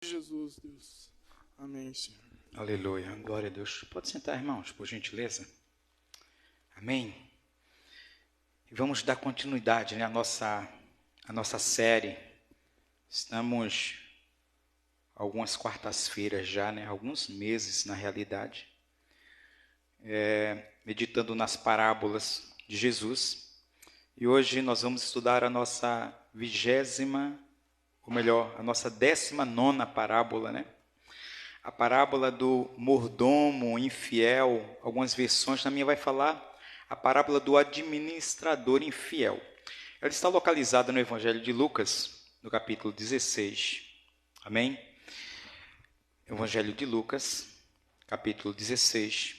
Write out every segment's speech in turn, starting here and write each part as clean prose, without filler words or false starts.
Jesus, Deus. Amém, Senhor. Aleluia, glória a Deus. Pode sentar, irmãos, por gentileza. Amém. E vamos dar continuidade, à nossa série. Estamos algumas quartas-feiras já, alguns meses na realidade, meditando nas parábolas de Jesus. E hoje nós vamos estudar a nossa 19ª parábola, A parábola do mordomo infiel. Algumas versões, na minha vai falar a parábola do administrador infiel. Ela está localizada no Evangelho de Lucas, no capítulo 16. Amém? Evangelho de Lucas, capítulo 16.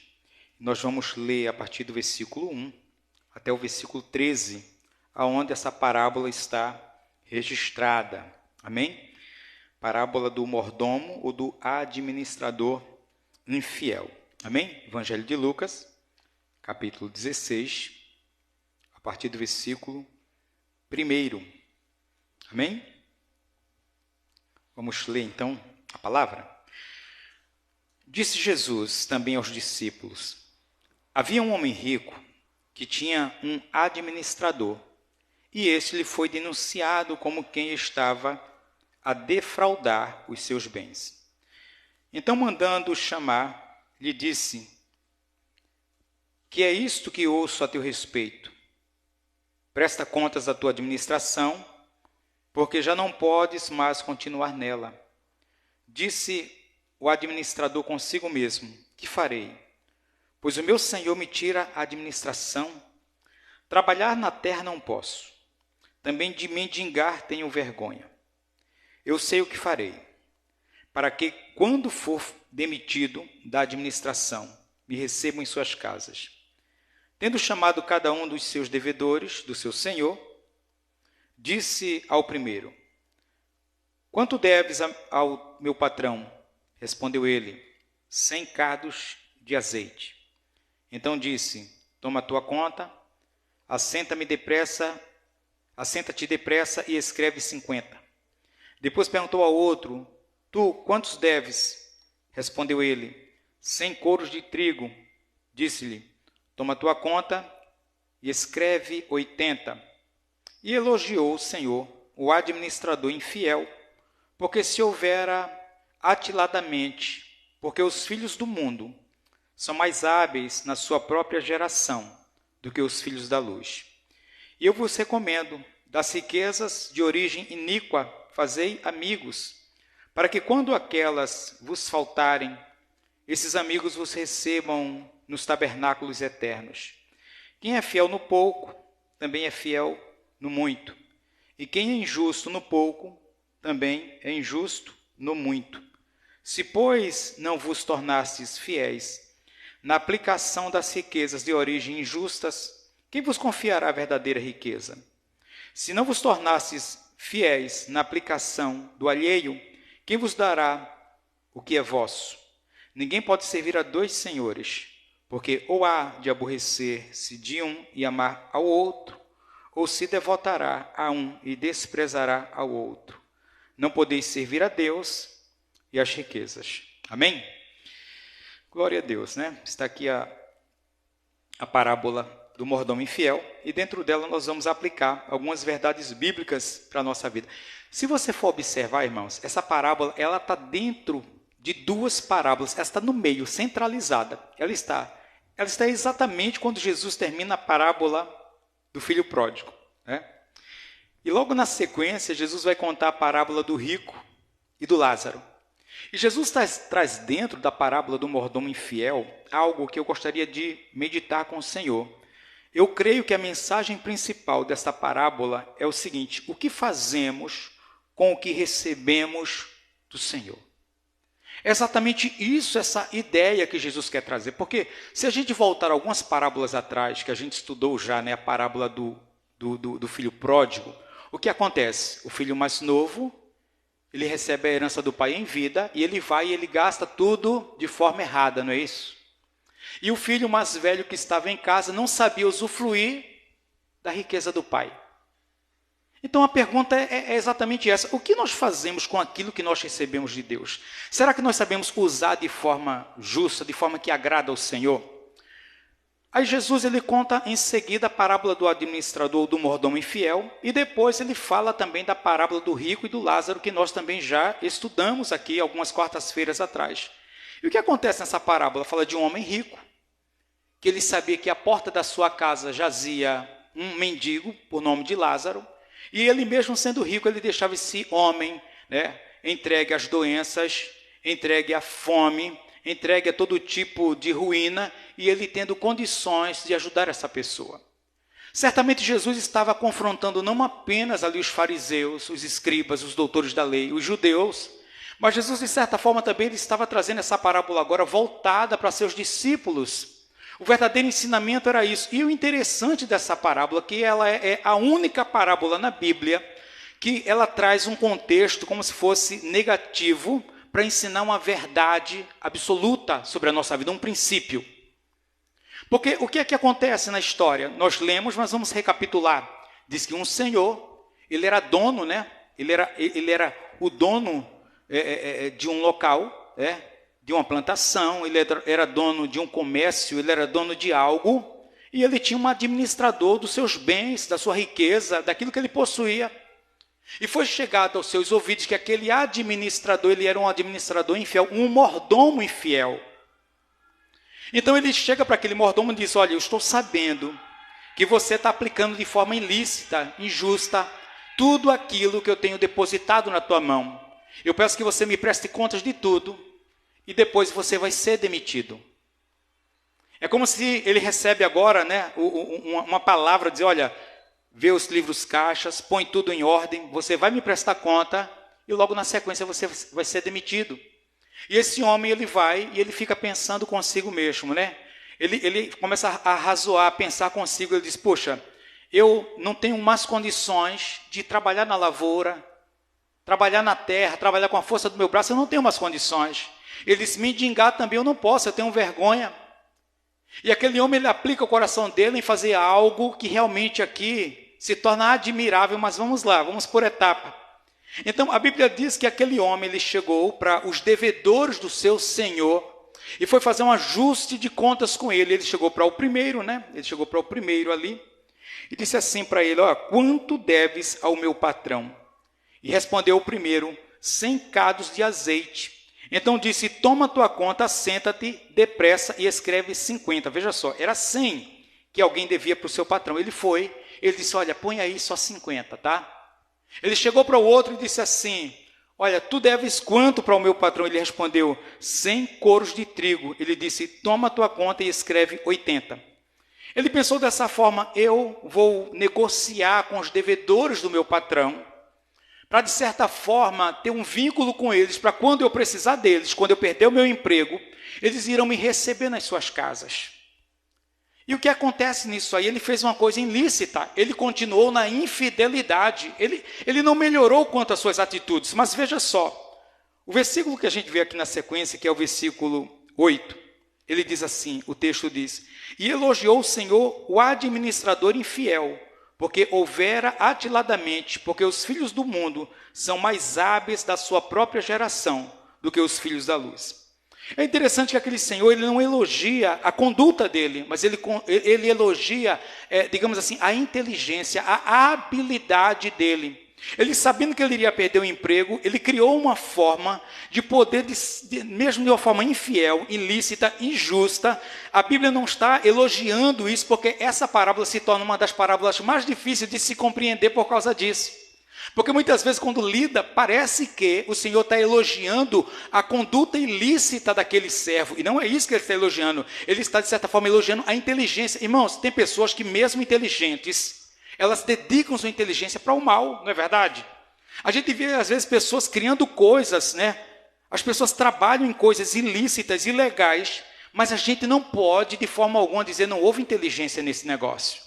Nós vamos ler a partir do versículo 1 até o versículo 13, aonde essa parábola está registrada. Amém? Parábola do mordomo ou do administrador infiel. Amém? Evangelho de Lucas, capítulo 16, a partir do versículo 1. Amém? Vamos ler então a palavra. Disse Jesus também aos discípulos: havia um homem rico que tinha um administrador, e este lhe foi denunciado como quem estava a defraudar os seus bens. Então, mandando-o chamar, lhe disse: que é isto que ouço a teu respeito? Presta contas da tua administração, porque já não podes mais continuar nela. Disse o administrador consigo mesmo: que farei? Pois o meu senhor me tira a administração. Trabalhar na terra não posso. Também de mendigar tenho vergonha. Eu sei o que farei, para que, quando for demitido da administração, me recebam em suas casas. Tendo chamado cada um dos seus devedores, do seu senhor, disse ao primeiro: quanto deves ao meu patrão? Respondeu ele: 100 cardos de azeite. Então disse: toma a tua conta, assenta-te depressa e escreve 50. Depois perguntou ao outro: tu, quantos deves? Respondeu ele: 100 coros de trigo. Disse-lhe: toma a tua conta e escreve 80. E elogiou o Senhor, o administrador infiel, porque se houvera atiladamente, porque os filhos do mundo são mais hábeis na sua própria geração do que os filhos da luz. E eu vos recomendo, das riquezas de origem iníqua, fazei amigos, para que quando aquelas vos faltarem, esses amigos vos recebam nos tabernáculos eternos. Quem é fiel no pouco, também é fiel no muito. E quem é injusto no pouco, também é injusto no muito. Se, pois, não vos tornastes fiéis na aplicação das riquezas de origem injustas, quem vos confiará a verdadeira riqueza? Se não vos tornastes fiéis na aplicação do alheio, quem vos dará o que é vosso? Ninguém pode servir a dois senhores, porque ou há de aborrecer-se de um e amar ao outro, ou se devotará a um e desprezará ao outro. Não podeis servir a Deus e às riquezas. Amém? Glória a Deus, Está aqui a parábola do mordomo infiel, e dentro dela nós vamos aplicar algumas verdades bíblicas para a nossa vida. Se você for observar, irmãos, essa parábola, ela está dentro de duas parábolas, ela está no meio, centralizada. Ela está exatamente quando Jesus termina a parábola do filho pródigo. E logo na sequência, Jesus vai contar a parábola do rico e do Lázaro. E Jesus traz dentro da parábola do mordomo infiel algo que eu gostaria de meditar com o Senhor. Eu creio que a mensagem principal desta parábola é o seguinte: o que fazemos com o que recebemos do Senhor? É exatamente isso, essa ideia que Jesus quer trazer. Porque se a gente voltar algumas parábolas atrás, que a gente estudou já, a parábola do filho pródigo, o que acontece? O filho mais novo, ele recebe a herança do pai em vida, e ele vai e ele gasta tudo de forma errada, não é isso? E o filho mais velho que estava em casa não sabia usufruir da riqueza do pai. Então a pergunta é exatamente essa: o que nós fazemos com aquilo que nós recebemos de Deus? Será que nós sabemos usar de forma justa, de forma que agrada ao Senhor? Aí Jesus ele conta em seguida a parábola do administrador ou do mordomo infiel, e depois ele fala também da parábola do rico e do Lázaro, que nós também já estudamos aqui algumas quartas-feiras atrás. E o que acontece nessa parábola? Fala de um homem rico, que ele sabia que à porta da sua casa jazia um mendigo, por nome de Lázaro, e ele mesmo sendo rico, ele deixava esse homem, né, entregue às doenças, entregue à fome, entregue a todo tipo de ruína, e ele tendo condições de ajudar essa pessoa. Certamente Jesus estava confrontando não apenas ali os fariseus, os escribas, os doutores da lei, os judeus, mas Jesus, de certa forma, também ele estava trazendo essa parábola agora voltada para seus discípulos. O verdadeiro ensinamento era isso. E o interessante dessa parábola é que ela é a única parábola na Bíblia que ela traz um contexto como se fosse negativo para ensinar uma verdade absoluta sobre a nossa vida, um princípio. Porque o que é que acontece na história? Nós lemos, mas vamos recapitular. Diz que um senhor, ele era dono, né? Ele era o dono de um local, de uma plantação, ele era dono de um comércio, ele era dono de algo, e ele tinha um administrador dos seus bens, da sua riqueza, daquilo que ele possuía. E foi chegado aos seus ouvidos que aquele administrador, ele era um administrador infiel, um mordomo infiel. Então ele chega para aquele mordomo e diz: olha, eu estou sabendo que você está aplicando de forma ilícita, injusta, tudo aquilo que eu tenho depositado na tua mão. Eu peço que você me preste contas de tudo, e depois você vai ser demitido. É como se ele recebe agora, né, uma palavra, dizer: olha, vê os livros caixas, põe tudo em ordem, você vai me prestar conta, e logo na sequência você vai ser demitido. E esse homem, ele vai e ele fica pensando consigo mesmo, né? Ele começa a razoar, a pensar consigo, ele diz: poxa, eu não tenho mais condições de trabalhar na lavoura, trabalhar na terra, trabalhar com a força do meu braço, eu não tenho mais condições. Ele diz: mendigar também eu não posso, eu tenho vergonha. E aquele homem, ele aplica o coração dele em fazer algo que realmente aqui se torna admirável, mas vamos lá, vamos por etapa. Então, a Bíblia diz que aquele homem, ele chegou para os devedores do seu senhor e foi fazer um ajuste de contas com ele. Ele chegou para o primeiro, né? Ele chegou para o primeiro ali e disse assim para ele: ó, quanto deves ao meu patrão? E respondeu o primeiro: 100 cados de azeite. Então disse: toma tua conta, senta-te depressa e escreve 50. Veja só, era 100 que alguém devia para o seu patrão. Ele foi, ele disse: olha, põe aí só 50, tá? Ele chegou para o outro e disse assim: olha, tu deves quanto para o meu patrão? Ele respondeu: 100 coros de trigo. Ele disse: toma tua conta e escreve 80. Ele pensou dessa forma: eu vou negociar com os devedores do meu patrão, para, de certa forma, ter um vínculo com eles, para quando eu precisar deles, quando eu perder o meu emprego, eles irão me receber nas suas casas. E o que acontece nisso aí? Ele fez uma coisa ilícita, ele continuou na infidelidade, ele não melhorou quanto às suas atitudes. Mas veja só, o versículo que a gente vê aqui na sequência, que é o versículo 8, ele diz assim, o texto diz: e elogiou o Senhor o administrador infiel, porque houvera atiladamente, porque os filhos do mundo são mais hábeis da sua própria geração do que os filhos da luz. É interessante que aquele senhor, ele não elogia a conduta dele, mas ele elogia, digamos assim, a inteligência, a habilidade dele. Ele, sabendo que ele iria perder o emprego, ele criou uma forma de poder, mesmo de uma forma infiel, ilícita, injusta. A Bíblia não está elogiando isso, porque essa parábola se torna uma das parábolas mais difíceis de se compreender por causa disso. Porque muitas vezes, quando lida, parece que o Senhor está elogiando a conduta ilícita daquele servo. E não é isso que ele está elogiando. Ele está, de certa forma, elogiando a inteligência. Irmãos, tem pessoas que, mesmo inteligentes, elas dedicam sua inteligência para o mal, não é verdade? A gente vê, às vezes, pessoas criando coisas, né? As pessoas trabalham em coisas ilícitas, ilegais, mas a gente não pode, de forma alguma, dizer não houve inteligência nesse negócio.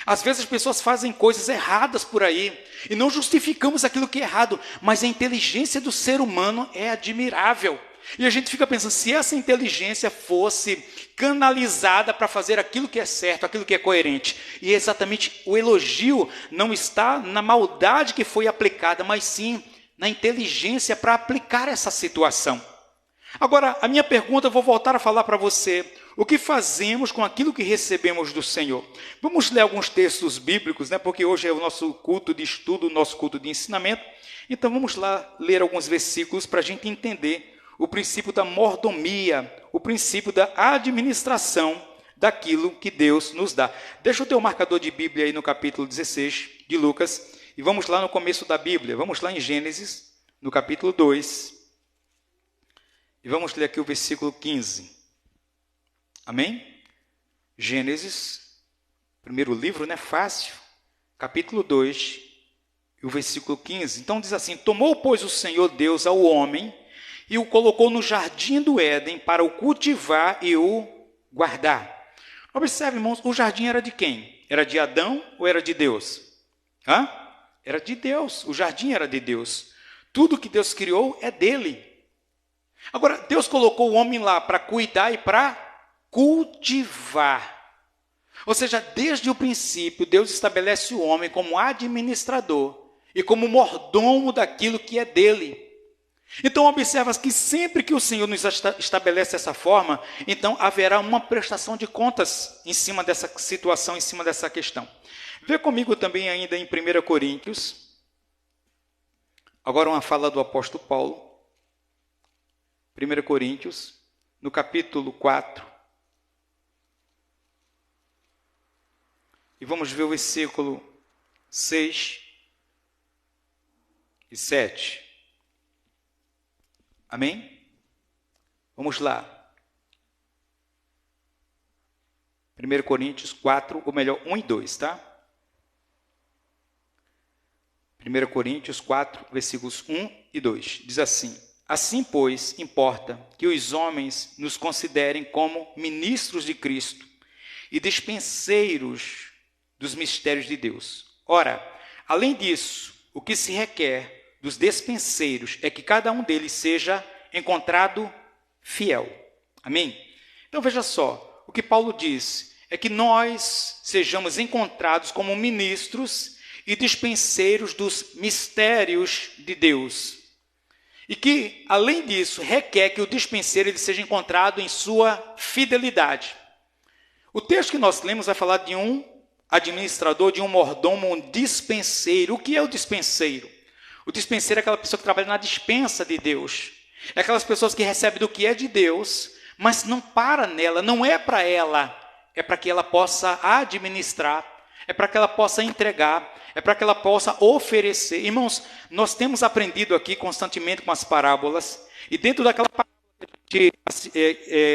Às vezes as pessoas fazem coisas erradas por aí, e não justificamos aquilo que é errado, mas a inteligência do ser humano é admirável. E a gente fica pensando, se essa inteligência fosse canalizada para fazer aquilo que é certo, aquilo que é coerente. E exatamente o elogio não está na maldade que foi aplicada, mas sim na inteligência para aplicar essa situação. Agora, a minha pergunta, eu vou voltar a falar para você. O que fazemos com aquilo que recebemos do Senhor? Vamos ler alguns textos bíblicos, né? Porque hoje é o nosso culto de estudo, o nosso culto de ensinamento. Então vamos lá ler alguns versículos para a gente entender o princípio da mordomia, o princípio da administração daquilo que Deus nos dá. Deixa o teu marcador de Bíblia aí no capítulo 16 de Lucas e vamos lá no começo da Bíblia. Vamos lá em Gênesis, no capítulo 2. E vamos ler aqui o versículo 15. Amém? Gênesis, primeiro livro, né? Fácil. Capítulo 2, e o versículo 15. Então diz assim: tomou, pois, o Senhor Deus ao homem e o colocou no jardim do Éden para o cultivar e o guardar. Observe, irmãos, o jardim era de quem? Era de Adão ou era de Deus? Era de Deus, o jardim era de Deus. Tudo que Deus criou é dele. Agora, Deus colocou o homem lá para cuidar e para cultivar. Ou seja, desde o princípio, Deus estabelece o homem como administrador e como mordomo daquilo que é dele. Então, observa que sempre que o Senhor nos estabelece dessa forma, então haverá uma prestação de contas em cima dessa situação, em cima dessa questão. Vê comigo também ainda em 1 Coríntios, agora uma fala do apóstolo Paulo, 1 Coríntios, no capítulo 4, e vamos ver o versículo 6 e 7. Amém? Vamos lá. 1 Coríntios 4, ou melhor, 1 e 2, tá? 1 Coríntios 4, versículos 1 e 2. Diz assim: assim, pois, importa que os homens nos considerem como ministros de Cristo e dispenseiros dos mistérios de Deus. Ora, além disso, o que se requer dos dispenseiros é que cada um deles seja encontrado fiel. Amém? Então veja só, o que Paulo diz é que nós sejamos encontrados como ministros e dispenseiros dos mistérios de Deus. E que, além disso, requer que o dispenseiro ele seja encontrado em sua fidelidade. O texto que nós lemos vai falar de um administrador, de um mordomo, um dispenseiro. O que é o dispenseiro? O dispenseiro é aquela pessoa que trabalha na dispensa de Deus. É aquelas pessoas que recebem do que é de Deus, mas não para nela, não é para ela. É para que ela possa administrar, é para que ela possa entregar, é para que ela possa oferecer. Irmãos, nós temos aprendido aqui constantemente com as parábolas, e dentro daquela parábola que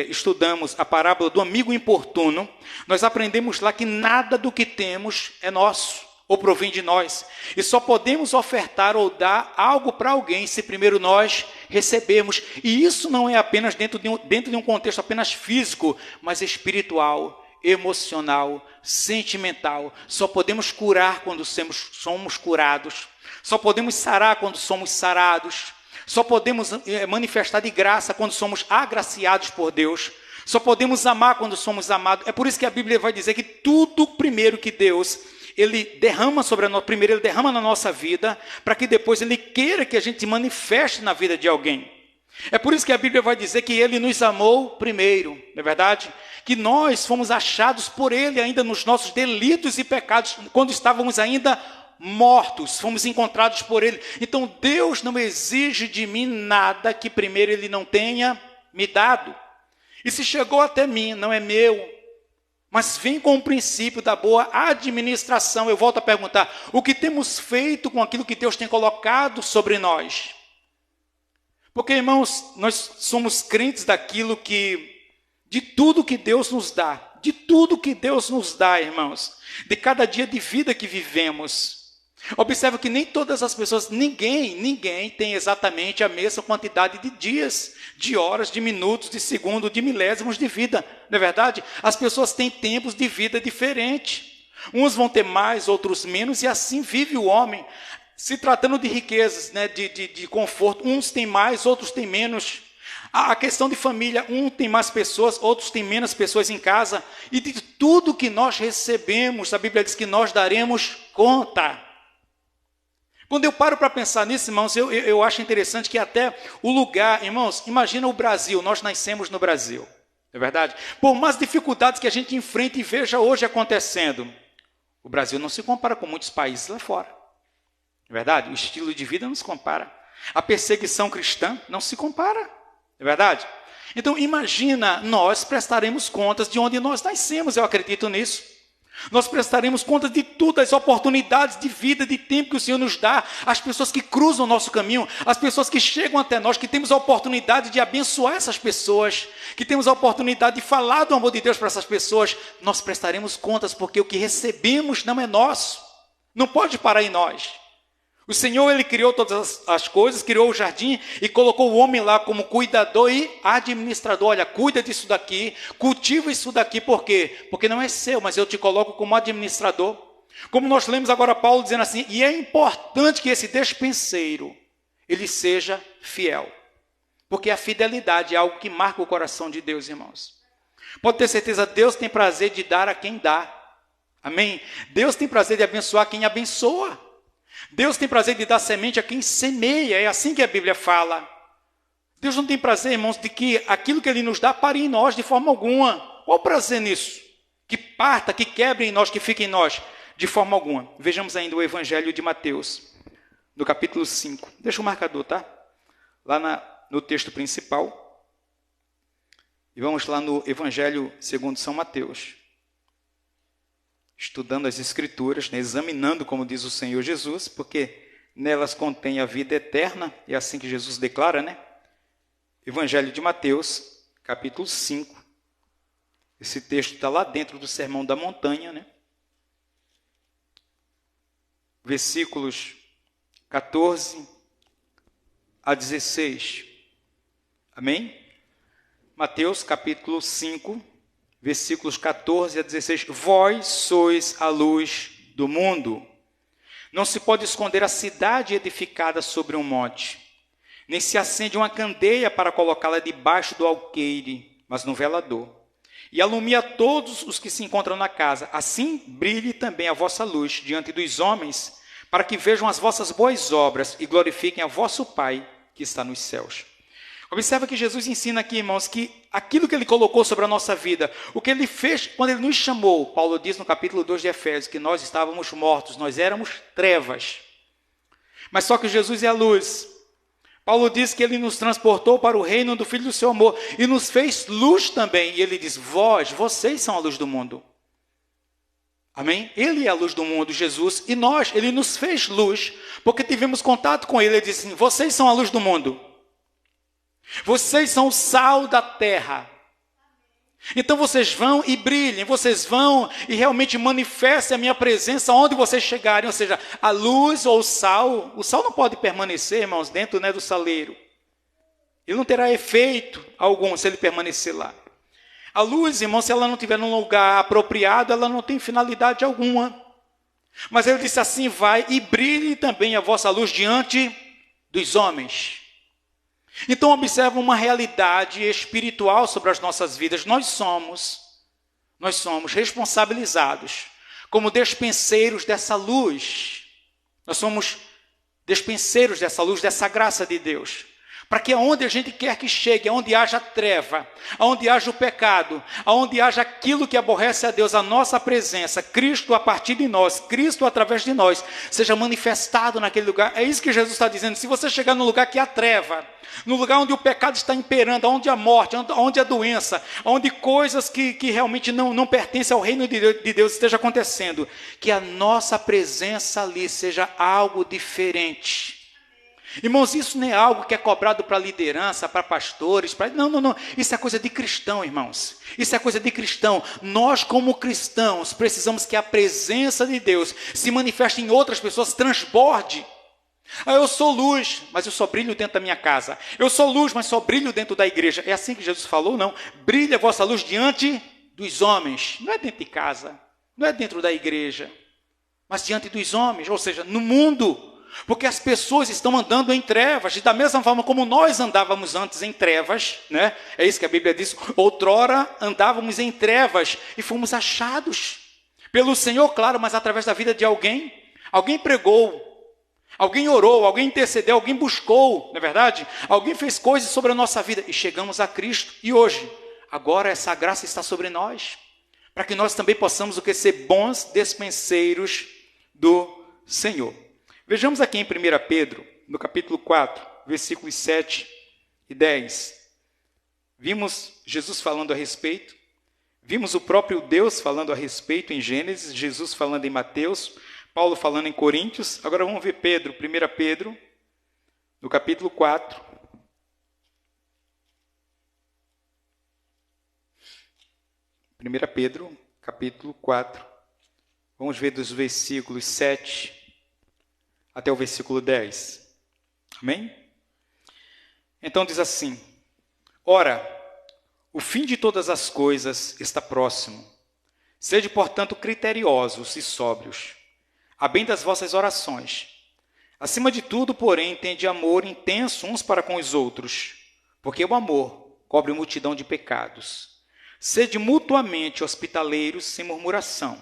estudamos, a parábola do amigo importuno, nós aprendemos lá que nada do que temos é nosso, ou provém de nós. E só podemos ofertar ou dar algo para alguém se primeiro nós recebermos. E isso não é apenas dentro de um contexto apenas físico, mas espiritual, emocional, sentimental. Só podemos curar quando somos curados. Só podemos sarar quando somos sarados. Só podemos manifestar de graça quando somos agraciados por Deus. Só podemos amar quando somos amados. É por isso que a Bíblia vai dizer que tudo primeiro que Deus ele derrama sobre nós, primeiro ele derrama na nossa vida, para que depois ele queira que a gente manifeste na vida de alguém. É por isso que a Bíblia vai dizer que ele nos amou primeiro, não é verdade? Que nós fomos achados por ele ainda nos nossos delitos e pecados, quando estávamos ainda mortos, fomos encontrados por ele. Então Deus não exige de mim nada que primeiro ele não tenha me dado. E se chegou até mim, não é meu, mas vem com o princípio da boa administração. Eu volto a perguntar, o que temos feito com aquilo que Deus tem colocado sobre nós? Porque, irmãos, nós somos crentes de tudo que Deus nos dá, de tudo que Deus nos dá, irmãos, de cada dia de vida que vivemos. Observa que nem todas as pessoas, ninguém tem exatamente a mesma quantidade de dias, de horas, de minutos, de segundos, de milésimos de vida, não é verdade? As pessoas têm tempos de vida diferentes. Uns vão ter mais, outros menos, e assim vive o homem. Se tratando de riquezas, né, de conforto, uns têm mais, outros têm menos. A questão de família, um tem mais pessoas, outros têm menos pessoas em casa. E de tudo que nós recebemos, a Bíblia diz que nós daremos conta. Quando eu paro para pensar nisso, irmãos, eu acho interessante que até o lugar, irmãos, imagina o Brasil, nós nascemos no Brasil, não é verdade? Por mais dificuldades que a gente enfrenta e veja hoje acontecendo, o Brasil não se compara com muitos países lá fora, não é verdade? O estilo de vida não se compara. A perseguição cristã não se compara, não é verdade? Então imagina, nós prestaremos contas de onde nós nascemos, eu acredito nisso. Nós prestaremos conta de tudo, as oportunidades de vida, de tempo que o Senhor nos dá, as pessoas que cruzam o nosso caminho, as pessoas que chegam até nós, que temos a oportunidade de abençoar essas pessoas, que temos a oportunidade de falar do amor de Deus para essas pessoas. Nós prestaremos contas porque o que recebemos não é nosso, não pode parar em nós. O Senhor, Ele criou todas as coisas, criou o jardim e colocou o homem lá como cuidador e administrador. Olha, cuida disso daqui, cultiva isso daqui. Por quê? Porque não é seu, mas eu te coloco como administrador. Como nós lemos agora Paulo dizendo assim, e é importante que esse despenseiro, ele seja fiel. Porque a fidelidade é algo que marca o coração de Deus, irmãos. Pode ter certeza, Deus tem prazer de dar a quem dá. Amém? Deus tem prazer de abençoar quem abençoa. Deus tem prazer de dar semente a quem semeia, é assim que a Bíblia fala. Deus não tem prazer, irmãos, de que aquilo que Ele nos dá pare em nós de forma alguma. Qual o prazer nisso? Que parta, que quebre em nós, que fique em nós, de forma alguma. Vejamos ainda o Evangelho de Mateus, no capítulo 5. Deixa o marcador, tá? Lá no texto principal. E vamos lá no Evangelho segundo São Mateus. Estudando as Escrituras, né, examinando, como diz o Senhor Jesus, porque nelas contém a vida eterna, é assim que Jesus declara, né? Evangelho de Mateus, capítulo 5. Esse texto está lá dentro do Sermão da Montanha, né? Versículos 14 a 16. Amém? Mateus, capítulo 5. Versículos 14 a 16. Vós sois a luz do mundo. Não se pode esconder a cidade edificada sobre um monte, nem se acende uma candeia para colocá-la debaixo do alqueire, mas no velador. E alumia todos os que se encontram na casa. Assim brilhe também a vossa luz diante dos homens, para que vejam as vossas boas obras e glorifiquem a vosso Pai que está nos céus. Observa que Jesus ensina aqui, irmãos, que aquilo que Ele colocou sobre a nossa vida, o que Ele fez quando Ele nos chamou, Paulo diz no capítulo 2 de Efésios, que nós estávamos mortos, nós éramos trevas. Mas só que Jesus é a luz. Paulo diz que Ele nos transportou para o reino do Filho do seu amor e nos fez luz também. E Ele diz, vocês são a luz do mundo. Amém? Ele é a luz do mundo, Jesus, e nós, Ele nos fez luz, porque tivemos contato com Ele. Ele disse assim, vocês são a luz do mundo. Vocês são o sal da terra. Então vocês vão e brilhem, vocês vão e realmente manifestem a minha presença onde vocês chegarem. Ou seja, a luz ou o sal não pode permanecer, irmãos, dentro, né, do saleiro. Ele não terá efeito algum se ele permanecer lá. A luz, irmãos, se ela não estiver num lugar apropriado, ela não tem finalidade alguma. Mas ele disse assim, vai e brilhe também a vossa luz diante dos homens. Então observa uma realidade espiritual sobre as nossas vidas. Nós somos responsabilizados como despenseiros dessa luz. Nós somos despenseiros dessa luz, dessa graça de Deus. Para que aonde a gente quer que chegue, aonde haja treva, aonde haja o pecado, aonde haja aquilo que aborrece a Deus, a nossa presença, Cristo a partir de nós, Cristo através de nós, seja manifestado naquele lugar. É isso que Jesus está dizendo. Se você chegar num lugar que há treva, no lugar onde o pecado está imperando, onde há morte, onde há doença, onde coisas que realmente não pertencem ao reino de Deus esteja acontecendo, que a nossa presença ali seja algo diferente. Irmãos, isso não é algo que é cobrado para liderança, para pastores, não. Isso é coisa de cristão, irmãos. Isso é coisa de cristão. Nós, como cristãos, precisamos que a presença de Deus se manifeste em outras pessoas, transborde. Eu sou luz, mas eu só brilho dentro da minha casa. Eu sou luz, mas só brilho dentro da igreja. É assim que Jesus falou, não? Brilha a vossa luz diante dos homens. Não é dentro de casa, não é dentro da igreja, mas diante dos homens, ou seja, no mundo. porque as pessoas estão andando em trevas, e da mesma forma como nós andávamos antes em trevas, né? É isso que a Bíblia diz, outrora andávamos em trevas e fomos achados pelo Senhor, claro, mas através da vida de alguém. Alguém pregou, alguém orou, alguém intercedeu, alguém buscou, não é verdade? Alguém fez coisas sobre a nossa vida e chegamos a Cristo. E hoje, agora essa graça está sobre nós, para que nós também possamos ser bons despenseiros do Senhor. Vejamos aqui em 1 Pedro, no capítulo 4, versículos 7 e 10. Vimos Jesus falando a respeito, vimos o próprio Deus falando a respeito em Gênesis, Jesus falando em Mateus, Paulo falando em Coríntios. Agora vamos ver Pedro, 1 Pedro, no capítulo 4. 1 Pedro, capítulo 4. Vamos ver dos versículos 7 até o versículo 10. Amém? Então diz assim: Ora, o fim de todas as coisas está próximo. Sede, portanto, criteriosos e sóbrios, a bem das vossas orações. Acima de tudo, porém, tende amor intenso uns para com os outros, porque o amor cobre multidão de pecados. Sede mutuamente hospitaleiros sem murmuração.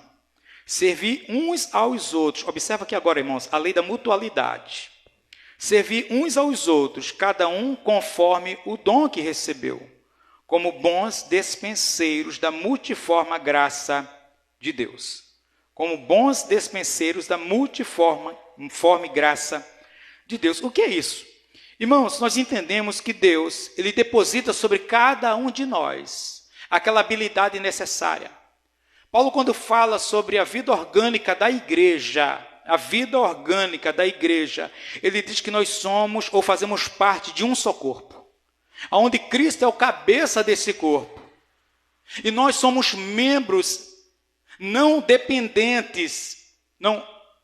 Servi uns aos outros. Observa aqui agora, irmãos, a lei da mutualidade. Servi uns aos outros, cada um conforme o dom que recebeu, como bons despenseiros da multiforme graça de Deus. Como bons despenseiros da multiforme graça de Deus. O que é isso? Irmãos, nós entendemos que Deus, Ele deposita sobre cada um de nós aquela habilidade necessária. Paulo, quando fala sobre a vida orgânica da igreja, ele diz que nós somos ou fazemos parte de um só corpo, onde Cristo é o cabeça desse corpo. E nós somos membros não dependentes,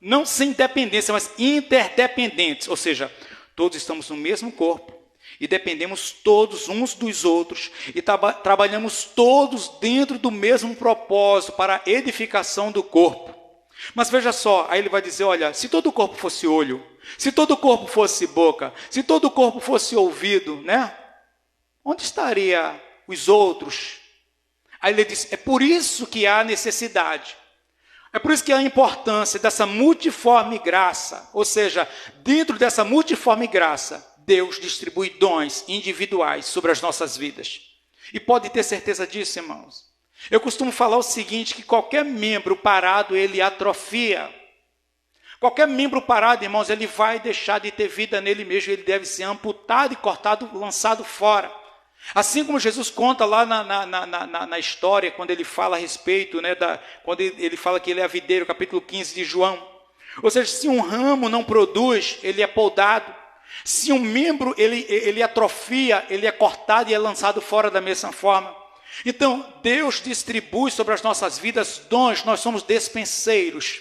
não sem dependência, mas interdependentes, ou seja, todos estamos no mesmo corpo e dependemos todos uns dos outros e trabalhamos todos dentro do mesmo propósito para a edificação do corpo. Mas veja só, aí ele vai dizer, olha, se todo o corpo fosse olho, se todo o corpo fosse boca, se todo o corpo fosse ouvido, né? Onde estaria os outros? Aí ele diz, é por isso que há necessidade, é por isso que há a importância dessa multiforme graça, ou seja, dentro dessa multiforme graça, Deus distribui dons individuais sobre as nossas vidas. E pode ter certeza disso, irmãos. Eu costumo falar o seguinte, que qualquer membro parado, ele atrofia. Qualquer membro parado, irmãos, ele vai deixar de ter vida nele mesmo, ele deve ser amputado e cortado, lançado fora. Assim como Jesus conta lá na história, quando ele fala a respeito, né, quando ele fala que ele é a videira, capítulo 15 de João. Ou seja, se um ramo não produz, ele é podado. Se um membro ele atrofia, ele é cortado e é lançado fora da mesma forma. Então, Deus distribui sobre as nossas vidas dons, nós somos despenseiros.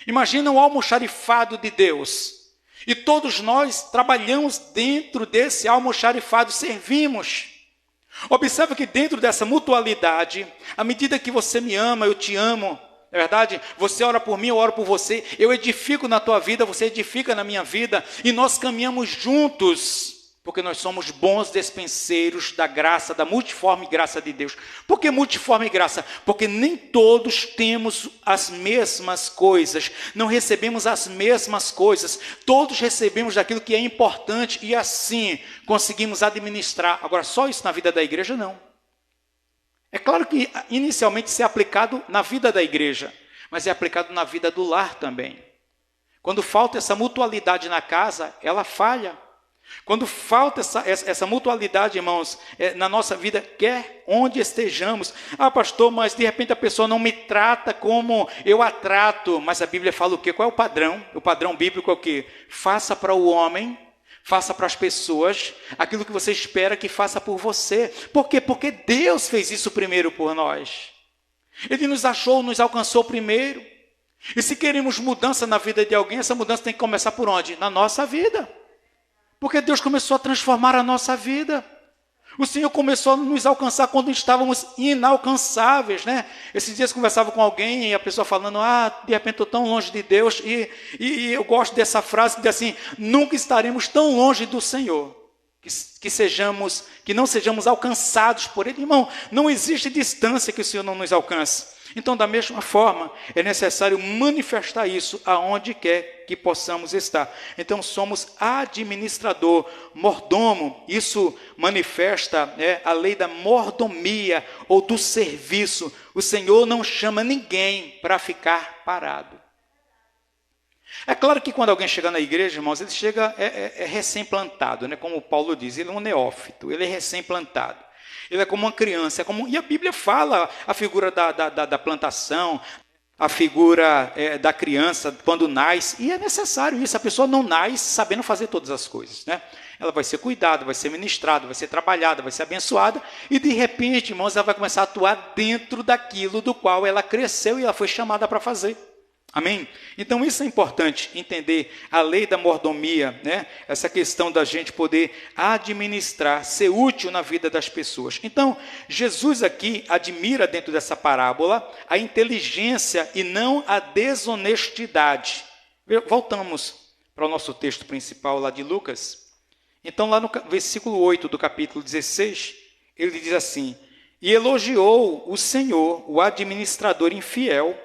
Imagina o almoxarifado de Deus. E todos nós trabalhamos dentro desse almoxarifado, servimos. Observa que dentro dessa mutualidade, à medida que você me ama, eu te amo, não é verdade? Você ora por mim, eu oro por você, eu edifico na tua vida, você edifica na minha vida, e nós caminhamos juntos, porque nós somos bons despenseiros da graça, da multiforme graça de Deus. Por que multiforme graça? Porque nem todos temos as mesmas coisas, não recebemos as mesmas coisas, todos recebemos daquilo que é importante e assim conseguimos administrar. Agora, só isso na vida da igreja, não. É claro que inicialmente isso é aplicado na vida da igreja, mas é aplicado na vida do lar também. Quando falta essa mutualidade na casa, ela falha. Quando falta essa mutualidade, irmãos, na nossa vida, quer onde estejamos. Ah, pastor, mas de repente a pessoa não me trata como eu a trato. Mas a Bíblia fala o quê? Qual é o padrão? O padrão bíblico é o quê? Faça para o homem, faça para as pessoas aquilo que você espera que faça por você. Por quê? Porque Deus fez isso primeiro por nós. Ele nos achou, nos alcançou primeiro. E se queremos mudança na vida de alguém, essa mudança tem que começar por onde? Na nossa vida. Porque Deus começou a transformar a nossa vida. O Senhor começou a nos alcançar quando estávamos inalcançáveis, né? Esses dias eu conversava com alguém e a pessoa falando, de repente estou tão longe de Deus, e eu gosto dessa frase que diz assim, nunca estaremos tão longe do Senhor, que não sejamos alcançados por Ele. Irmão, não existe distância que o Senhor não nos alcance. Então, da mesma forma, é necessário manifestar isso aonde quer que possamos estar. Então, somos administrador, mordomo. Isso manifesta a lei da mordomia ou do serviço. O Senhor não chama ninguém para ficar parado. É claro que quando alguém chega na igreja, irmãos, ele chega recém-plantado, né? Como o Paulo diz, ele é um neófito, ele é recém-plantado. Ele é como uma criança, e a Bíblia fala a figura da plantação, a figura da criança quando nasce, e é necessário isso, a pessoa não nasce sabendo fazer todas as coisas, né? Ela vai ser cuidada, vai ser ministrada, vai ser trabalhada, vai ser abençoada, e de repente, irmãos, ela vai começar a atuar dentro daquilo do qual ela cresceu e ela foi chamada para fazer. Amém? Então isso é importante, entender a lei da mordomia, né? Essa questão da gente poder administrar, ser útil na vida das pessoas. Então, Jesus aqui admira dentro dessa parábola a inteligência e não a desonestidade. Voltamos para o nosso texto principal lá de Lucas. Então lá no versículo 8 do capítulo 16, ele diz assim, e elogiou o Senhor, o administrador infiel,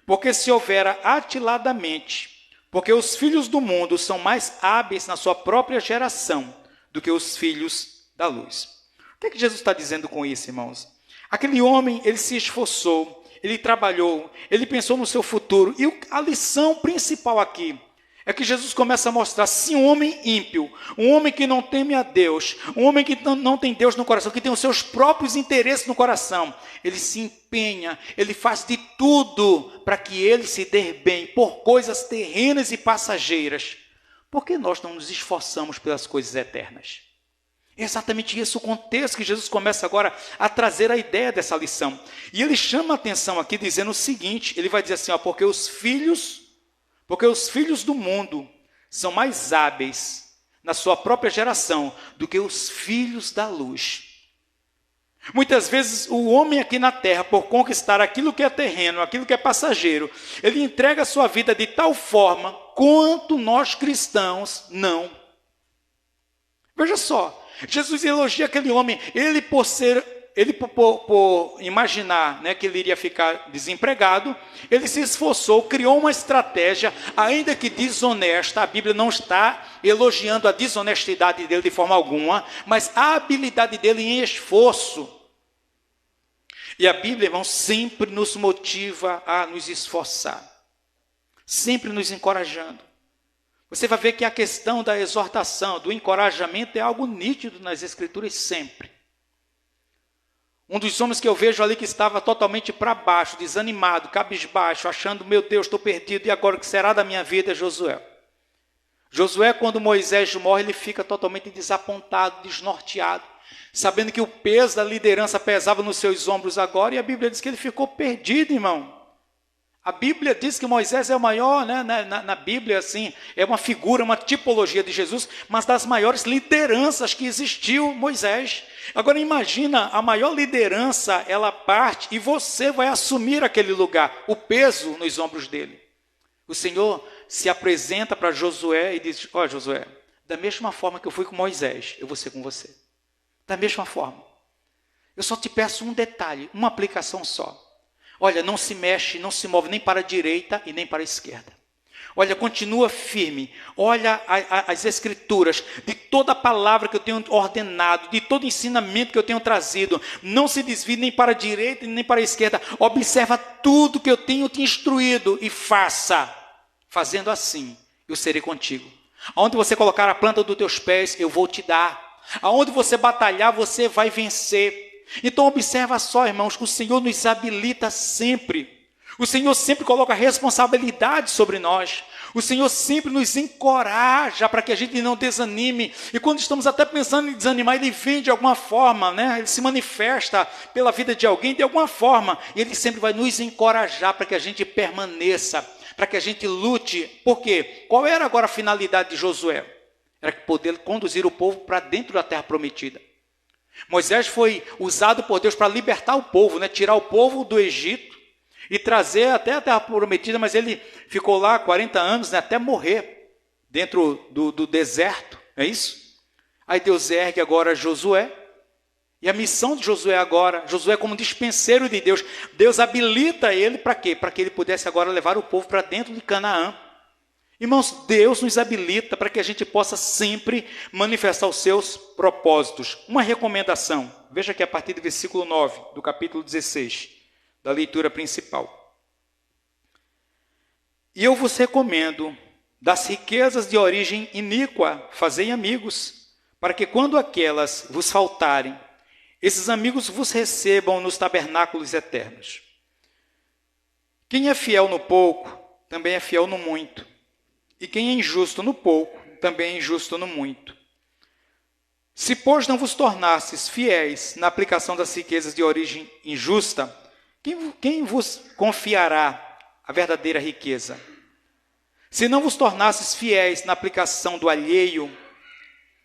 porque se houvera atiladamente, porque os filhos do mundo são mais hábeis na sua própria geração do que os filhos da luz. O que é que Jesus está dizendo com isso, irmãos? Aquele homem, ele se esforçou, ele trabalhou, ele pensou no seu futuro, e a lição principal aqui é que Jesus começa a mostrar, se um homem ímpio, um homem que não teme a Deus, um homem que não tem Deus no coração, que tem os seus próprios interesses no coração, ele se empenha, ele faz de tudo para que ele se dê bem por coisas terrenas e passageiras. Por que nós não nos esforçamos pelas coisas eternas? É exatamente esse o contexto que Jesus começa agora a trazer a ideia dessa lição. E ele chama a atenção aqui dizendo o seguinte, ele vai dizer assim, porque os filhos do mundo são mais hábeis na sua própria geração do que os filhos da luz. Muitas vezes o homem aqui na terra, por conquistar aquilo que é terreno, aquilo que é passageiro, ele entrega a sua vida de tal forma quanto nós cristãos não. Veja só, Jesus elogia aquele homem, ele por imaginar, né, que ele iria ficar desempregado, ele se esforçou, criou uma estratégia, ainda que desonesta. A Bíblia não está elogiando a desonestidade dele de forma alguma, mas a habilidade dele em esforço. E a Bíblia, irmão, sempre nos motiva a nos esforçar, sempre nos encorajando. Você vai ver que a questão da exortação, do encorajamento é algo nítido nas Escrituras sempre. Um dos homens que eu vejo ali que estava totalmente para baixo, desanimado, cabisbaixo, achando, meu Deus, estou perdido, e agora o que será da minha vida? É Josué. Josué, quando Moisés morre, ele fica totalmente desapontado, desnorteado, sabendo que o peso da liderança pesava nos seus ombros agora, e a Bíblia diz que ele ficou perdido, irmão. A Bíblia diz que Moisés é o maior, né, na Bíblia, assim, é uma figura, uma tipologia de Jesus, mas das maiores lideranças que existiu, Moisés. Agora imagina, a maior liderança, ela parte e você vai assumir aquele lugar, o peso nos ombros dele. O Senhor se apresenta para Josué e diz, Josué, da mesma forma que eu fui com Moisés, eu vou ser com você. Da mesma forma. Eu só te peço um detalhe, uma aplicação só. Olha, não se mexe, não se move nem para a direita e nem para a esquerda. Olha, continua firme. Olha as Escrituras, de toda a palavra que eu tenho ordenado, de todo ensinamento que eu tenho trazido. Não se desvie nem para a direita nem para a esquerda. Observa tudo que eu tenho te instruído e faça. Fazendo assim, eu serei contigo. Aonde você colocar a planta dos teus pés, eu vou te dar. Aonde você batalhar, você vai vencer. Então observa só, irmãos, que o Senhor nos habilita sempre. O Senhor sempre coloca responsabilidade sobre nós. O Senhor sempre nos encoraja para que a gente não desanime. E quando estamos até pensando em desanimar, Ele vem de alguma forma, né? Ele se manifesta pela vida de alguém de alguma forma. E Ele sempre vai nos encorajar para que a gente permaneça, para que a gente lute. Por quê? Qual era agora a finalidade de Josué? Era poder conduzir o povo para dentro da terra prometida. Moisés foi usado por Deus para libertar o povo, né? Tirar o povo do Egito e trazer até a terra prometida, mas ele ficou lá 40 anos, né? Até morrer dentro do deserto, é isso? Aí Deus ergue agora Josué, e a missão de Josué agora, Josué como dispenseiro de Deus, Deus habilita ele para quê? Para que ele pudesse agora levar o povo para dentro de Canaã. Irmãos, Deus nos habilita para que a gente possa sempre manifestar os seus propósitos. Uma recomendação, veja aqui a partir do versículo 9, do capítulo 16, da leitura principal. E eu vos recomendo, das riquezas de origem iníqua, fazei amigos, para que quando aquelas vos faltarem, esses amigos vos recebam nos tabernáculos eternos. Quem é fiel no pouco, também é fiel no muito. E quem é injusto no pouco, também é injusto no muito. Se, pois, não vos tornastes fiéis na aplicação das riquezas de origem injusta, quem vos confiará a verdadeira riqueza? Se não vos tornastes fiéis na aplicação do alheio,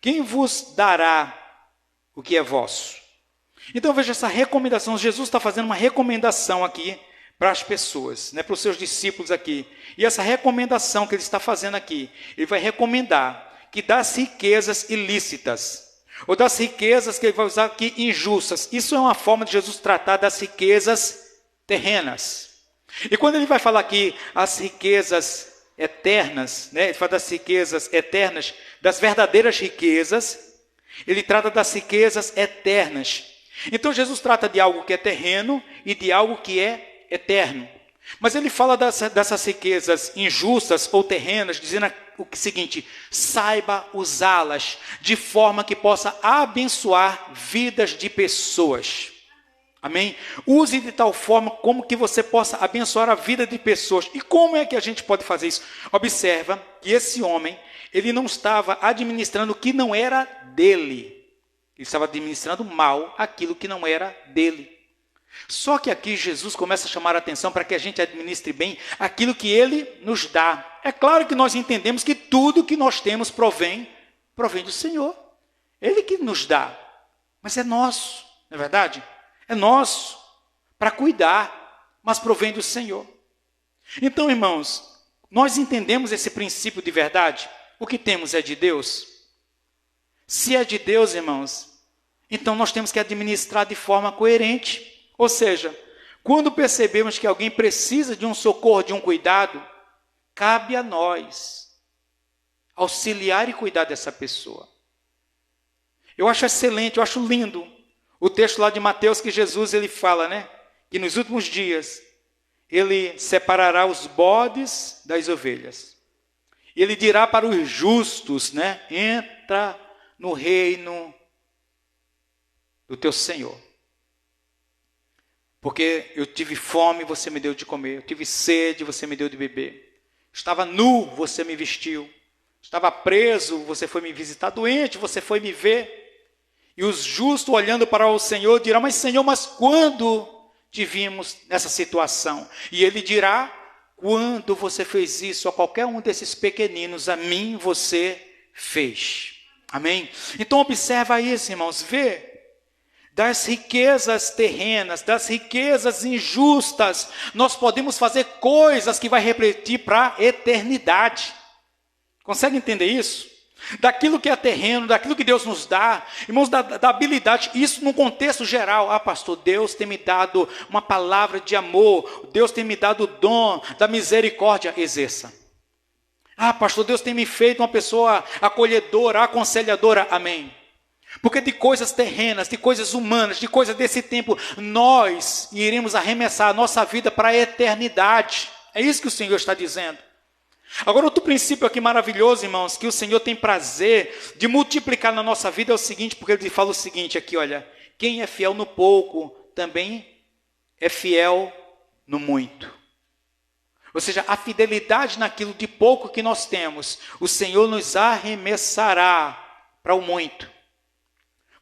quem vos dará o que é vosso? Então veja essa recomendação, Jesus está fazendo uma recomendação aqui para as pessoas, né, para os seus discípulos aqui. E essa recomendação que ele está fazendo aqui, ele vai recomendar que das riquezas ilícitas, ou das riquezas que ele vai usar aqui injustas, isso é uma forma de Jesus tratar das riquezas terrenas. E quando ele vai falar aqui as riquezas eternas, né, ele fala das riquezas eternas, das verdadeiras riquezas, ele trata das riquezas eternas. Então Jesus trata de algo que é terreno e de algo que é eterno. Mas ele fala dessas riquezas injustas ou terrenas, dizendo o seguinte: saiba usá-las de forma que possa abençoar vidas de pessoas. Amém? Use de tal forma como que você possa abençoar a vida de pessoas. E como é que a gente pode fazer isso? Observa que esse homem, ele não estava administrando o que não era dele. Ele estava administrando mal aquilo que não era dele. Só que aqui Jesus começa a chamar a atenção para que a gente administre bem aquilo que ele nos dá. É claro que nós entendemos que tudo que nós temos provém do Senhor. Ele que nos dá, mas é nosso, não é verdade? É nosso para cuidar, mas provém do Senhor. Então, irmãos, nós entendemos esse princípio de verdade? O que temos é de Deus? Se é de Deus, irmãos, então nós temos que administrar de forma coerente. Ou seja, quando percebemos que alguém precisa de um socorro, de um cuidado, cabe a nós auxiliar e cuidar dessa pessoa. Eu acho excelente, eu acho lindo o texto lá de Mateus que Jesus ele fala, né? Que nos últimos dias ele separará os bodes das ovelhas. Ele dirá para os justos, né? Entra no reino do teu Senhor. Porque eu tive fome, você me deu de comer. Eu tive sede, você me deu de beber. Estava nu, você me vestiu. Estava preso, você foi me visitar. Doente, você foi me ver. E os justos, olhando para o Senhor, dirão: mas Senhor, mas quando te vimos nessa situação? E ele dirá: quando você fez isso a qualquer um desses pequeninos, a mim você fez. Amém? Então observa isso, irmãos. Vê. Das riquezas terrenas, das riquezas injustas, nós podemos fazer coisas que vai refletir para a eternidade. Consegue entender isso? Daquilo que é terreno, daquilo que Deus nos dá, irmãos, da habilidade, isso no contexto geral. Ah, pastor, Deus tem me dado uma palavra de amor, Deus tem me dado o dom da misericórdia, exerça. Ah, pastor, Deus tem me feito uma pessoa acolhedora, aconselhadora, amém. Porque de coisas terrenas, de coisas humanas, de coisas desse tempo, nós iremos arremessar a nossa vida para a eternidade. É isso que o Senhor está dizendo. Agora, outro princípio aqui maravilhoso, irmãos, que o Senhor tem prazer de multiplicar na nossa vida é o seguinte, porque ele fala o seguinte aqui, olha: quem é fiel no pouco, também é fiel no muito. Ou seja, a fidelidade naquilo de pouco que nós temos, o Senhor nos arremessará para o muito.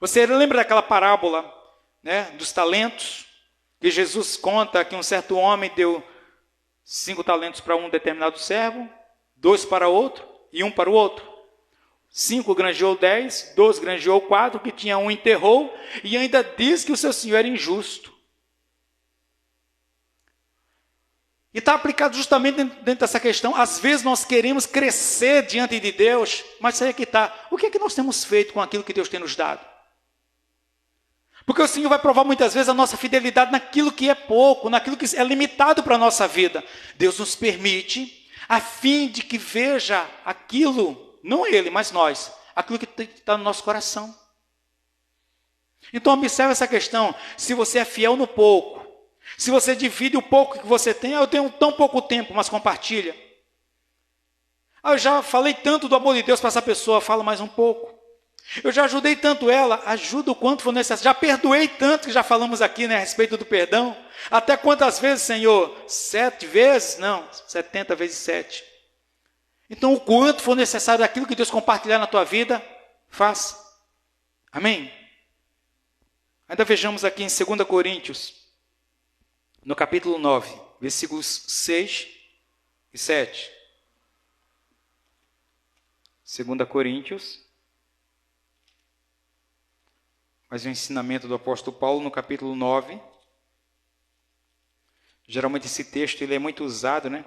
Você lembra daquela parábola, né, dos talentos? Que Jesus conta que um certo homem deu 5 talentos para um determinado servo, 2 para outro e 1 para o outro. 5 granjeou 10, 12 granjeou 4, que tinha um enterrou, e ainda diz que o seu senhor era injusto. E está aplicado justamente dentro dessa questão. Às vezes nós queremos crescer diante de Deus, mas aí é que está. O que é que nós temos feito com aquilo que Deus tem nos dado? Porque o Senhor vai provar muitas vezes a nossa fidelidade naquilo que é pouco, naquilo que é limitado para a nossa vida. Deus nos permite, a fim de que veja aquilo, não Ele, mas nós, aquilo que está no nosso coração. Então observe essa questão, se você é fiel no pouco, se você divide o pouco que você tem, eu tenho tão pouco tempo, mas compartilha. Eu já falei tanto do amor de Deus para essa pessoa, fala mais um pouco. Eu já ajudei tanto ela, ajuda o quanto for necessário. Já perdoei tanto, que já falamos aqui, né, a respeito do perdão. Até quantas vezes, Senhor? 7 vezes? Não, 70 vezes 7. Então, o quanto for necessário daquilo que Deus compartilhar na tua vida, faça. Amém? Ainda vejamos aqui em 2 Coríntios, no capítulo 9, versículos 6 e 7. 2 Coríntios, mas o ensinamento do apóstolo Paulo no capítulo 9. Geralmente esse texto ele é muito usado, né?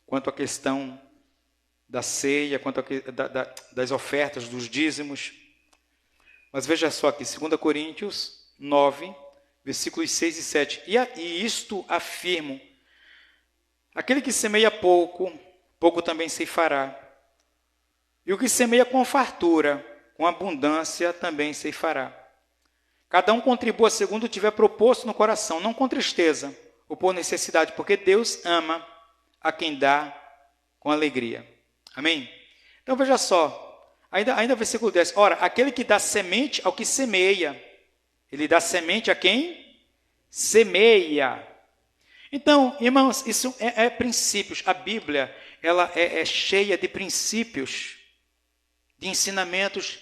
Quanto à questão da ceia, quanto das ofertas, dos dízimos. Mas veja só aqui, 2 Coríntios 9, versículos 6 e 7. E isto afirmo, aquele que semeia pouco, pouco também ceifará. E o que semeia com fartura, com abundância também ceifará. Cada um contribua segundo tiver proposto no coração, não com tristeza ou por necessidade, porque Deus ama a quem dá com alegria. Amém? Então veja só, ainda versículo 10. Ora, aquele que dá semente ao que semeia, ele dá semente a quem semeia. Então, irmãos, isso é princípios. A Bíblia ela é cheia de princípios, de ensinamentos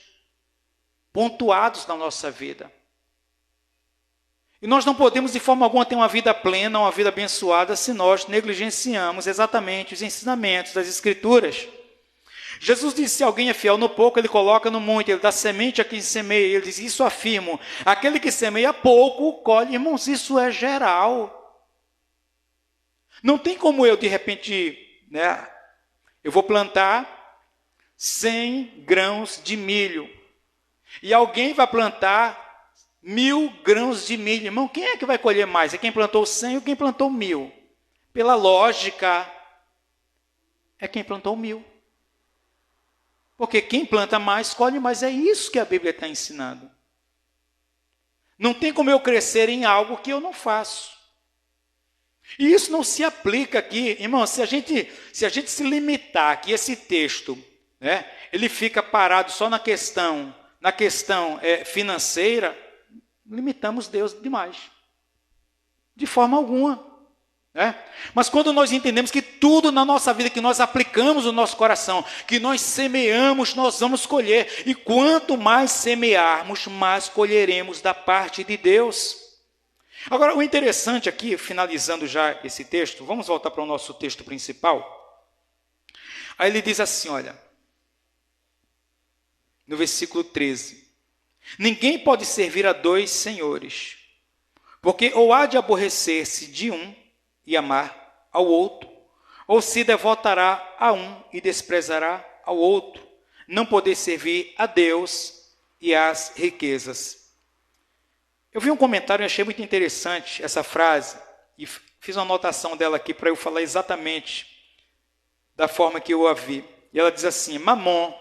pontuados na nossa vida. E nós não podemos de forma alguma ter uma vida plena, uma vida abençoada, se nós negligenciamos exatamente os ensinamentos das Escrituras. Jesus disse, se alguém é fiel no pouco, ele coloca no muito, ele dá semente a quem semeia. Ele diz, isso afirmo, aquele que semeia pouco, colhe. Irmãos, isso é geral. Não tem como eu, de repente, né, eu vou plantar 100 grãos de milho. E alguém vai plantar 1000 grãos de milho. Irmão, quem é que vai colher mais? É quem plantou 100 ou quem plantou 1000? Pela lógica, é quem plantou 1000. Porque quem planta mais, colhe mais. É isso que a Bíblia está ensinando. Não tem como eu crescer em algo que eu não faço. E isso não se aplica aqui. Irmão, se a gente se limitar aqui, esse texto, né, ele fica parado só na questão financeira, limitamos Deus demais. De forma alguma. Né? Mas quando nós entendemos que tudo na nossa vida, que nós aplicamos no nosso coração, que nós semeamos, nós vamos colher. E quanto mais semearmos, mais colheremos da parte de Deus. Agora, o interessante aqui, finalizando já esse texto, vamos voltar para o nosso texto principal. Aí ele diz assim, olha, no versículo 13. Ninguém pode servir a 2 senhores, porque ou há de aborrecer-se de um e amar ao outro, ou se devotará a um e desprezará ao outro. Não poder servir a Deus e às riquezas. Eu vi um comentário e achei muito interessante essa frase, e fiz uma anotação dela aqui para eu falar exatamente da forma que eu a vi. E ela diz assim, Mamon,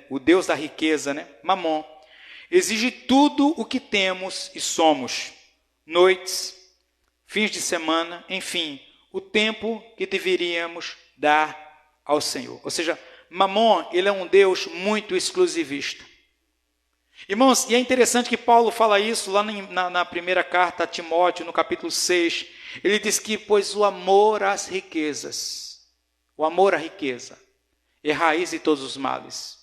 o Deus da riqueza, né? Mamon, exige tudo o que temos e somos, noites, fins de semana, enfim, o tempo que deveríamos dar ao Senhor. Ou seja, Mamon, ele é um Deus muito exclusivista. Irmãos, e é interessante que Paulo fala isso lá na primeira carta a Timóteo, no capítulo 6, ele diz que, pois o amor às riquezas, o amor à riqueza, é raiz de todos os males.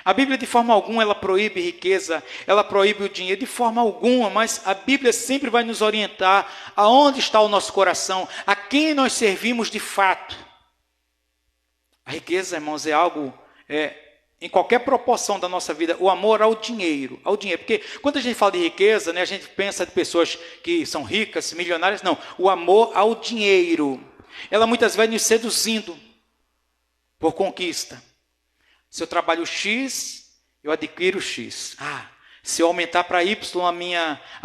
A Bíblia de forma alguma ela proíbe riqueza, ela proíbe o dinheiro de forma alguma, mas a Bíblia sempre vai nos orientar aonde está o nosso coração, a quem nós servimos de fato. A riqueza, irmãos, é algo, em qualquer proporção da nossa vida, o amor ao dinheiro. Porque quando a gente fala de riqueza, né, a gente pensa de pessoas que são ricas, milionárias. Não, o amor ao dinheiro. Ela muitas vezes vai nos seduzindo por conquista. Se eu trabalho X, eu adquiro X. Se eu aumentar para Y a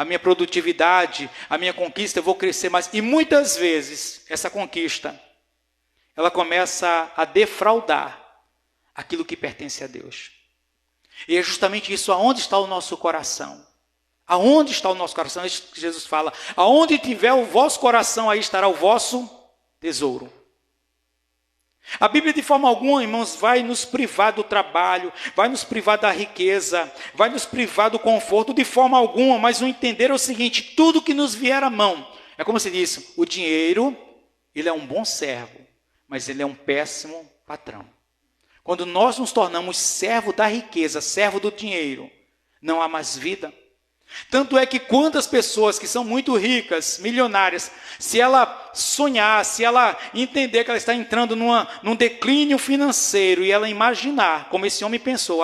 minha produtividade, a minha conquista, eu vou crescer mais. E muitas vezes, essa conquista, ela começa a defraudar aquilo que pertence a Deus. E é justamente isso, aonde está o nosso coração. Aonde está o nosso coração? É isso que Jesus fala. Aonde tiver o vosso coração, aí estará o vosso tesouro. A Bíblia de forma alguma, irmãos, vai nos privar do trabalho, vai nos privar da riqueza, vai nos privar do conforto de forma alguma, mas o entender é o seguinte: tudo que nos vier à mão, é como se diz, o dinheiro, ele é um bom servo, mas ele é um péssimo patrão. Quando nós nos tornamos servo da riqueza, servo do dinheiro, não há mais vida. Tanto é que quantas pessoas que são muito ricas, milionárias, se ela sonhar, se ela entender que ela está entrando num declínio financeiro e ela imaginar, como esse homem pensou,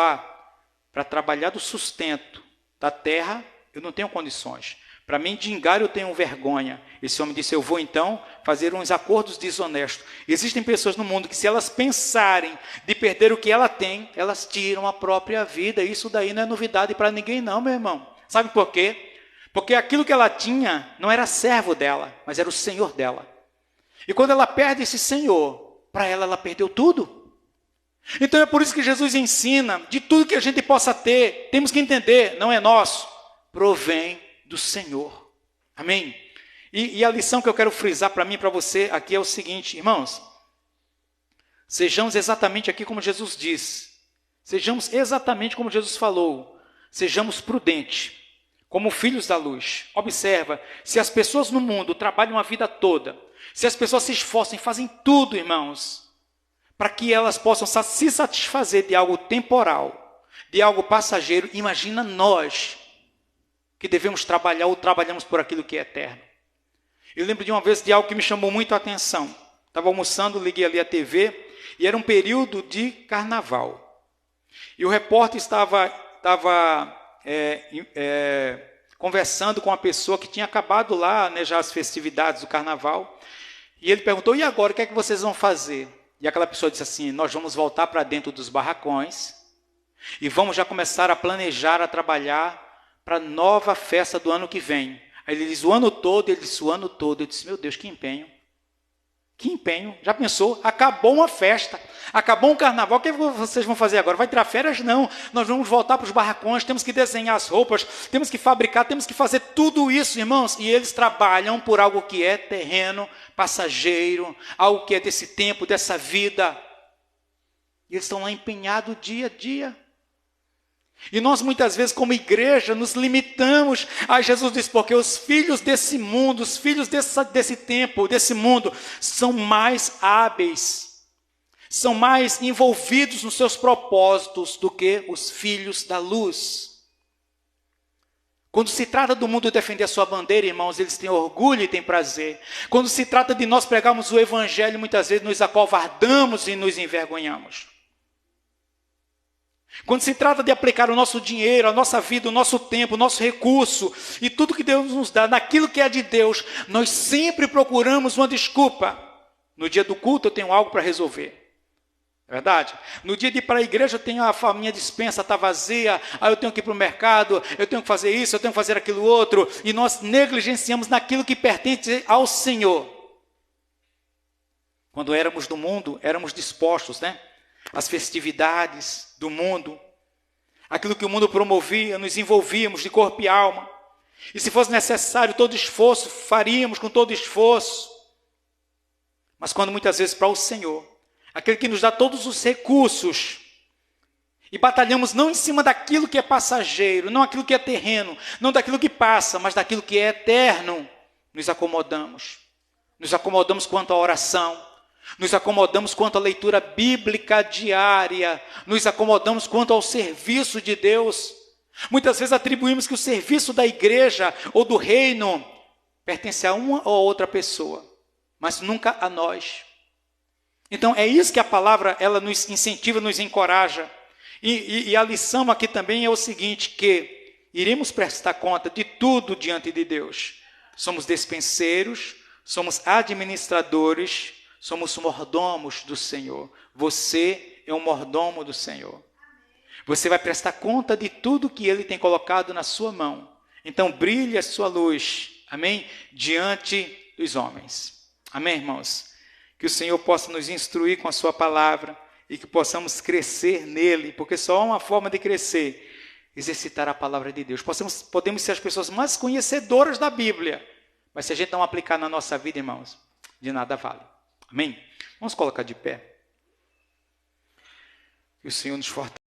para trabalhar do sustento da terra, eu não tenho condições. Para mendigar eu tenho vergonha. Esse homem disse, eu vou então fazer uns acordos desonestos. Existem pessoas no mundo que se elas pensarem de perder o que ela tem, elas tiram a própria vida. Isso daí não é novidade para ninguém não, meu irmão. Sabe por quê? Porque aquilo que ela tinha não era servo dela, mas era o Senhor dela. E quando ela perde esse Senhor, para ela perdeu tudo. Então é por isso que Jesus ensina, de tudo que a gente possa ter, temos que entender, não é nosso, provém do Senhor. Amém? E a lição que eu quero frisar para mim e para você aqui é o seguinte, irmãos, sejamos exatamente aqui como Jesus diz, sejamos exatamente como Jesus falou, sejamos prudentes, como filhos da luz. Observa, se as pessoas no mundo trabalham a vida toda, se as pessoas se esforçam e fazem tudo, irmãos, para que elas possam se satisfazer de algo temporal, de algo passageiro, imagina nós, que devemos trabalhar ou trabalhamos por aquilo que é eterno. Eu lembro de uma vez de algo que me chamou muito a atenção. Estava almoçando, liguei ali a TV, e era um período de carnaval. E o repórter estava conversando com uma pessoa que tinha acabado lá, né, já as festividades do carnaval, e ele perguntou, e agora, o que é que vocês vão fazer? E aquela pessoa disse assim, nós vamos voltar para dentro dos barracões, e vamos já começar a planejar, a trabalhar para a nova festa do ano que vem. Aí ele diz, o ano todo? Ele disse, o ano todo. Eu disse, meu Deus, que empenho. Que empenho. Já pensou? Acabou uma festa, acabou um carnaval, o que vocês vão fazer agora? Vai tirar férias? Não. Nós vamos voltar para os barracões, temos que desenhar as roupas, temos que fabricar, temos que fazer tudo isso, irmãos. E eles trabalham por algo que é terreno, passageiro, algo que é desse tempo, dessa vida. E eles estão lá empenhados dia a dia. E nós muitas vezes como igreja nos limitamos. Jesus diz, porque os filhos desse mundo, os filhos desse tempo, desse mundo, são mais hábeis, são mais envolvidos nos seus propósitos do que os filhos da luz. Quando se trata do mundo defender a sua bandeira, irmãos, eles têm orgulho e têm prazer. Quando se trata de nós pregarmos o evangelho, muitas vezes nos acovardamos e nos envergonhamos. Quando se trata de aplicar o nosso dinheiro, a nossa vida, o nosso tempo, o nosso recurso e tudo que Deus nos dá, naquilo que é de Deus, nós sempre procuramos uma desculpa. No dia do culto eu tenho algo para resolver. É verdade? No dia de ir para a igreja eu tenho a minha despensa está vazia, eu tenho que ir para o mercado, eu tenho que fazer isso, eu tenho que fazer aquilo outro, e nós negligenciamos naquilo que pertence ao Senhor. Quando éramos do mundo, éramos dispostos, né? As festividades do mundo, aquilo que o mundo promovia, nos envolvíamos de corpo e alma. E se fosse necessário todo esforço, faríamos com todo esforço. Mas quando muitas vezes para o Senhor, aquele que nos dá todos os recursos, e batalhamos não em cima daquilo que é passageiro, não aquilo que é terreno, não daquilo que passa, mas daquilo que é eterno, nos acomodamos. Nos acomodamos quanto à oração, nos acomodamos quanto à leitura bíblica diária, nos acomodamos quanto ao serviço de Deus. Muitas vezes atribuímos que o serviço da igreja ou do reino pertence a uma ou outra pessoa, mas nunca a nós. Então, é isso que a palavra, ela nos incentiva, nos encoraja. E a lição aqui também é o seguinte, que iremos prestar conta de tudo diante de Deus. Somos despenseiros, somos administradores, somos mordomos do Senhor. Você é um mordomo do Senhor. Você vai prestar conta de tudo que Ele tem colocado na sua mão. Então, brilhe a sua luz, amém? Diante dos homens. Amém, irmãos? Que o Senhor possa nos instruir com a sua palavra e que possamos crescer nele, porque só há uma forma de crescer, exercitar a palavra de Deus. Podemos ser as pessoas mais conhecedoras da Bíblia, mas se a gente não aplicar na nossa vida, irmãos, de nada vale. Amém? Vamos colocar de pé. Que o Senhor nos fortaleça.